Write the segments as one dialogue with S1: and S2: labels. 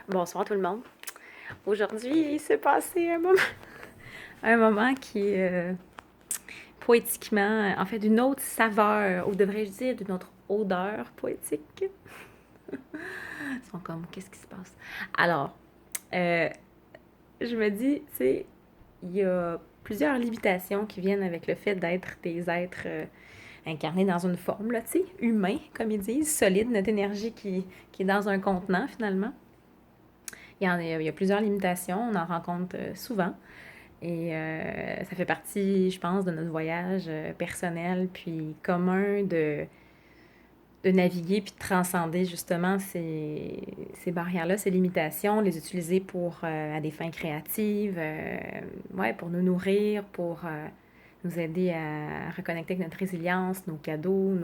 S1: Bonsoir tout le monde. Aujourd'hui, il s'est passé un moment qui est poétiquement, en fait, d'une autre saveur, ou devrais-je dire d'une autre odeur poétique. Ils sont comme, qu'est-ce qui se passe? Alors, euh, je me dis, tu sais, il y a plusieurs limitations qui viennent avec le fait d'être des êtres incarnés dans une forme, là, tu sais, humain, comme ils disent, solide, notre énergie qui est dans un contenant, finalement. Il y a plusieurs limitations, on en rencontre souvent. Et ça fait partie, je pense, de notre voyage personnel, puis commun de naviguer, puis de transcender justement ces barrières-là, ces limitations, les utiliser pour, à des fins créatives, ouais, pour nous nourrir, pour nous aider à reconnecter avec notre résilience, nos cadeaux,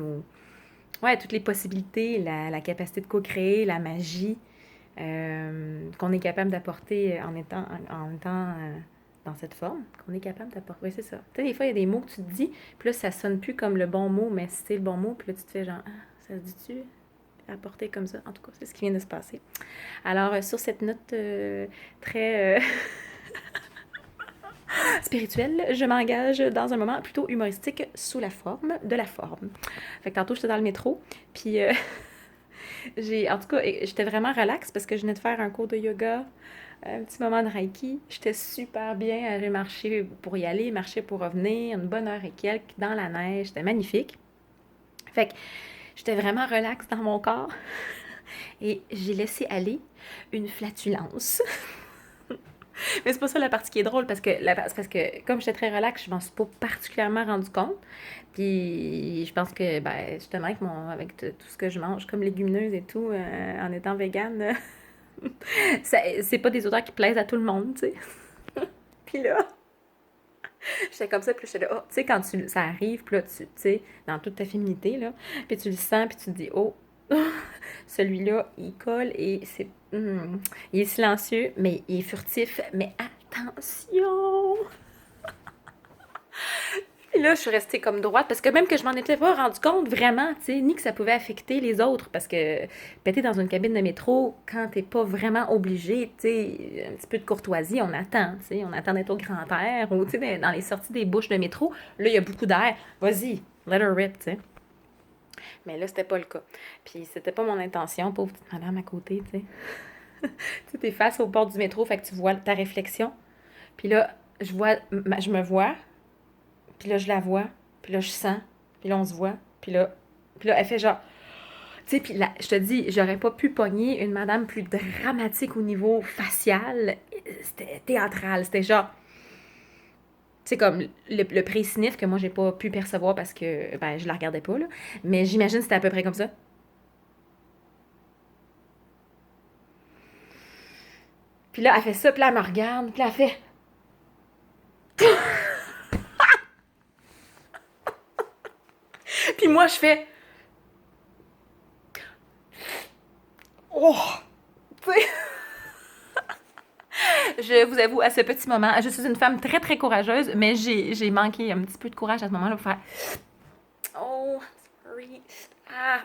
S1: ouais, toutes les possibilités, la capacité de co-créer, la magie qu'on est capable d'apporter en étant dans cette forme, qu'on est capable d'apporter. Oui, c'est ça. Tu sais, des fois, il y a des mots que tu te dis, puis là, ça sonne plus comme le bon mot, mais c'est le bon mot, puis là, tu te fais genre, ah, ça se dit-tu? Apporter comme ça. En tout cas, c'est ce qui vient de se passer. Alors, sur cette note très spirituelle, je m'engage dans un moment plutôt humoristique sous la forme de la forme. Fait que tantôt, j'étais dans le métro, puis en tout cas, j'étais vraiment relax parce que je venais de faire un cours de yoga, un petit moment de Reiki. J'étais super bien. J'ai marché pour y aller, marché pour revenir, une bonne heure et quelques dans la neige. C'était magnifique. Fait que j'étais vraiment relax dans mon corps et j'ai laissé aller une flatulence. Mais c'est pas ça la partie qui est drôle parce que comme j'étais très relax, je m'en suis pas particulièrement rendu compte. Puis je pense que ben justement avec tout ce que je mange comme légumineuse et tout en étant végane, c'est pas des odeurs qui plaisent à tout le monde, tu sais. Puis là, j'étais comme ça, puis j'étais là, oh, tu sais, quand ça arrive, puis là, tu sais, dans toute ta féminité, là, puis tu le sens, puis tu te dis, oh, celui-là, il colle et il est silencieux, mais il est furtif, mais attention! Puis là, je suis restée comme droite parce que même que je m'en étais pas rendu compte vraiment, tu sais, ni que ça pouvait affecter les autres parce que péter dans une cabine de métro, quand t'es pas vraiment obligé, tu sais, un petit peu de courtoisie, on attend, tu sais, on attend d'être au grand air ou, tu sais, dans les sorties des bouches de métro, là, il y a beaucoup d'air. Vas-y, let her rip, tu sais. Mais là, c'était pas le cas. Puis c'était pas mon intention, pauvre petite madame à côté, tu sais. Tu sais, t'es face au bord du métro, fait que tu vois ta réflexion. Puis là, je me vois, puis là, je la vois, puis là, je sens, puis là, on se voit, puis là elle fait genre. Tu sais, puis là, je te dis, j'aurais pas pu pogner une madame plus dramatique au niveau facial. C'était théâtral, c'était genre. C'est comme le pré-sniff que moi, j'ai pas pu percevoir parce que, ben, je la regardais pas, là. Mais j'imagine que c'était à peu près comme ça. Puis là, elle fait ça, puis là, elle me regarde, puis là, elle fait. Puis moi, je fais. Oh! Tu sais, je vous avoue, à ce petit moment, je suis une femme très, très courageuse, mais j'ai manqué un petit peu de courage à ce moment-là pour faire. Oh, sorry. Ah.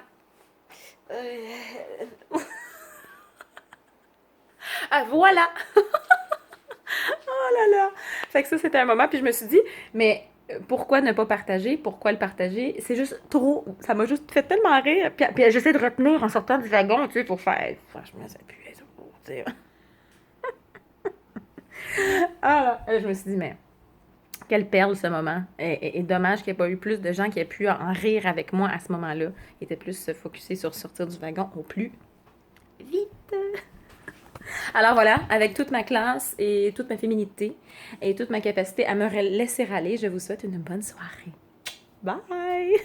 S1: Ah, voilà! Oh là là! Fait que ça, c'était un moment, puis je me suis dit, mais pourquoi ne pas partager? Pourquoi le partager? C'est juste trop. Ça m'a juste fait tellement rire. Puis j'essaie de retenir en sortant du wagon, tu sais, pour faire. Franchement, ça pue, ça, tu sais. Ah là! Je me suis dit, mais quelle perle ce moment. Et dommage qu'il n'y ait pas eu plus de gens qui aient pu en rire avec moi à ce moment-là. Ils étaient plus se focusser sur sortir du wagon au plus vite. Alors voilà, avec toute ma classe et toute ma féminité et toute ma capacité à me laisser aller, je vous souhaite une bonne soirée. Bye!